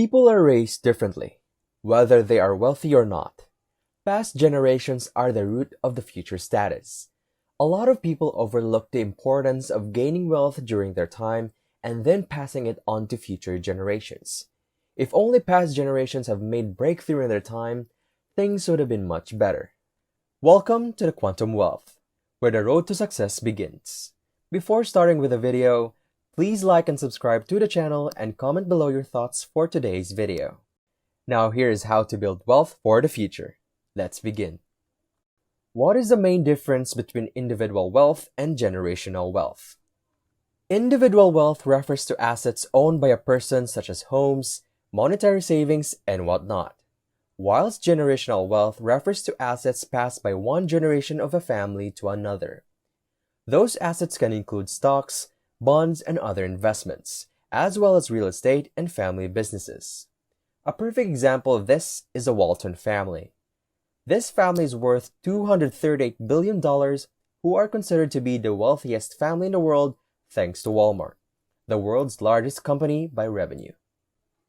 People are raised differently, whether they are wealthy or not. Past generations are the root of the future status. A lot of people overlook the importance of gaining wealth during their time and then passing it on to future generations. If only past generations have made breakthrough in their time, things would have been much better. Welcome to the Quantum Wealth, where the road to success begins. Before starting with the video, please like and subscribe to the channel and comment below your thoughts for today's video. Now here's how to build wealth for the future. Let's begin. What is the main difference between individual wealth and generational wealth? Individual wealth refers to assets owned by a person such as homes, monetary savings, and whatnot. Whilst generational wealth refers to assets passed by one generation of a family to another. Those assets can include stocks, bonds, and other investments, as well as real estate and family businesses. A perfect example of this is the Walton family. This family is worth $238 billion, who are considered to be the wealthiest family in the world thanks to Walmart, the world's largest company by revenue.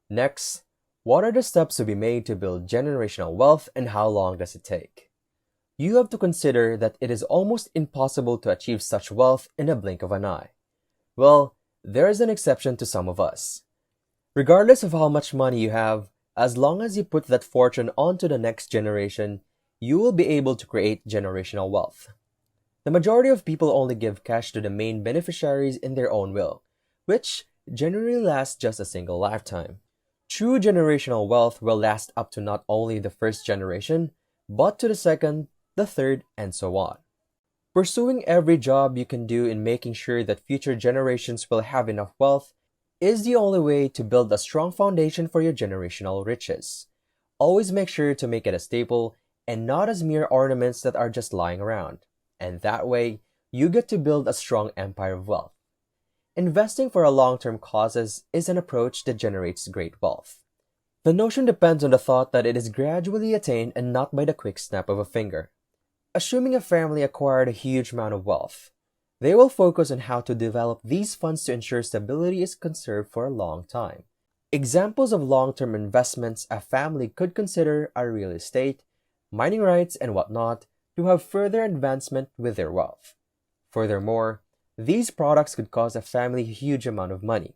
Next, what are the steps to be made to build generational wealth and how long does it take? You have to consider that it is almost impossible to achieve such wealth in a blink of an eye. Well, there is an exception to some of us. Regardless of how much money you have, as long as you put that fortune onto the next generation, you will be able to create generational wealth. The majority of people only give cash to the main beneficiaries in their own will, which generally lasts just a single lifetime. True generational wealth will last up to not only the first generation, but to the second, the third, and so on. Pursuing every job you can do in making sure that future generations will have enough wealth is the only way to build a strong foundation for your generational riches. Always make sure to make it a staple and not as mere ornaments that are just lying around. And that way, you get to build a strong empire of wealth. Investing for a long-term causes is an approach that generates great wealth. The notion depends on the thought that it is gradually attained and not by the quick snap of a finger. Assuming a family acquired a huge amount of wealth, they will focus on how to develop these funds to ensure stability is conserved for a long time. Examples of long-term investments a family could consider are real estate, mining rights, and whatnot to have further advancement with their wealth. Furthermore, these products could cost a family a huge amount of money,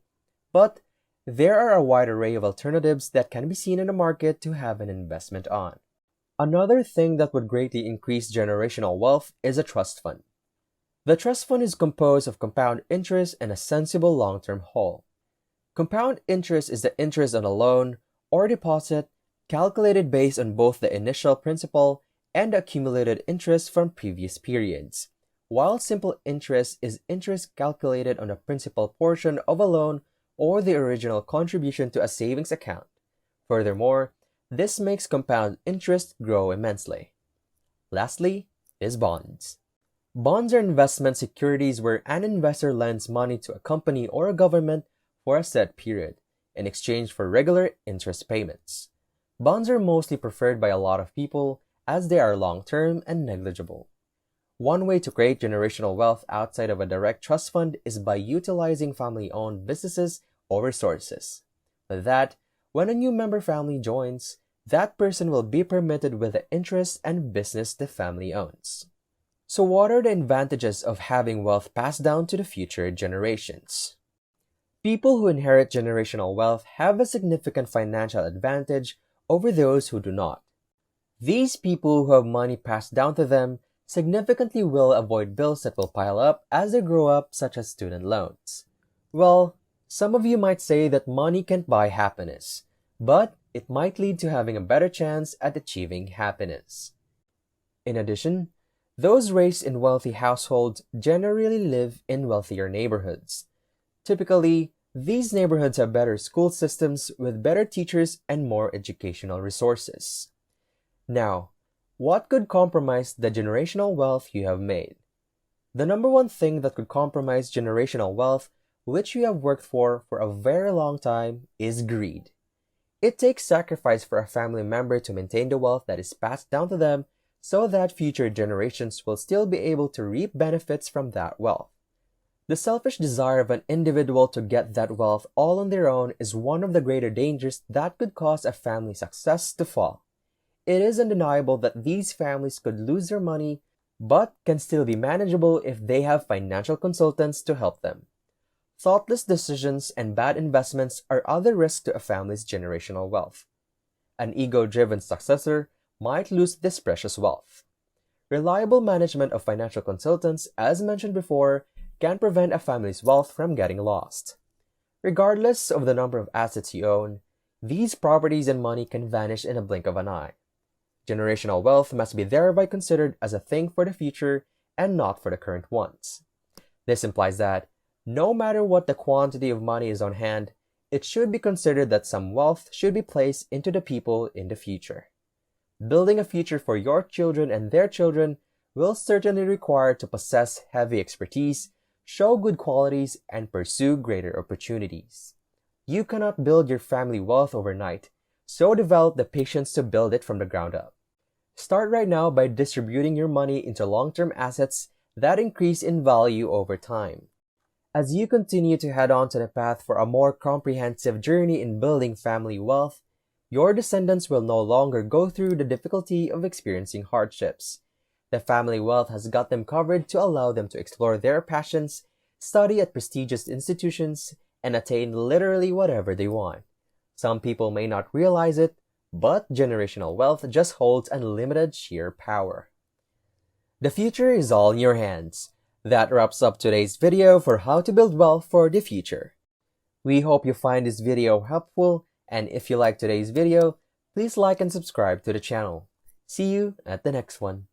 but there are a wide array of alternatives that can be seen in the market to have an investment on. Another thing that would greatly increase generational wealth is a trust fund. The trust fund is composed of compound interest and a sensible long-term hold. Compound interest is the interest on a loan or deposit calculated based on both the initial principal and the accumulated interest from previous periods, while simple interest is interest calculated on the principal portion of a loan or the original contribution to a savings account. Furthermore, this makes compound interest grow immensely. Lastly is bonds. Bonds are investment securities where an investor lends money to a company or a government for a set period in exchange for regular interest payments. Bonds are mostly preferred by a lot of people as they are long-term and negligible. One way to create generational wealth outside of a direct trust fund is by utilizing family-owned businesses or resources. With that, when a new member family joins, that person will be permitted with the interest and business the family owns. So what are the advantages of having wealth passed down to the future generations? People who inherit generational wealth have a significant financial advantage over those who do not. These people who have money passed down to them significantly will avoid bills that will pile up as they grow up, such as student loans. Well, some of you might say that money can't buy happiness, but it might lead to having a better chance at achieving happiness. In addition, those raised in wealthy households generally live in wealthier neighborhoods. Typically, these neighborhoods have better school systems with better teachers and more educational resources. Now, what could compromise the generational wealth you have made? The number one thing that could compromise generational wealth, which you have worked for a very long time, is greed. It takes sacrifice for a family member to maintain the wealth that is passed down to them so that future generations will still be able to reap benefits from that wealth. The selfish desire of an individual to get that wealth all on their own is one of the greater dangers that could cause a family's success to fall. It is undeniable that these families could lose their money, but can still be manageable if they have financial consultants to help them. Thoughtless decisions and bad investments are other risks to a family's generational wealth. An ego-driven successor might lose this precious wealth. Reliable management of financial consultants, as mentioned before, can prevent a family's wealth from getting lost. Regardless of the number of assets you own, these properties and money can vanish in a blink of an eye. Generational wealth must be thereby considered as a thing for the future and not for the current ones. This implies that, no matter what the quantity of money is on hand, it should be considered that some wealth should be placed into the people in the future. Building a future for your children and their children will certainly require to possess heavy expertise, show good qualities, and pursue greater opportunities. You cannot build your family wealth overnight, so develop the patience to build it from the ground up. Start right now by distributing your money into long-term assets that increase in value over time. As you continue to head on to the path for a more comprehensive journey in building family wealth, your descendants will no longer go through the difficulty of experiencing hardships. The family wealth has got them covered to allow them to explore their passions, study at prestigious institutions, and attain literally whatever they want. Some people may not realize it, but generational wealth just holds unlimited sheer power. The future is all in your hands. That wraps up today's video for how to build wealth for the future. We hope you find this video helpful, and if you like today's video, please like and subscribe to the channel. See you at the next one.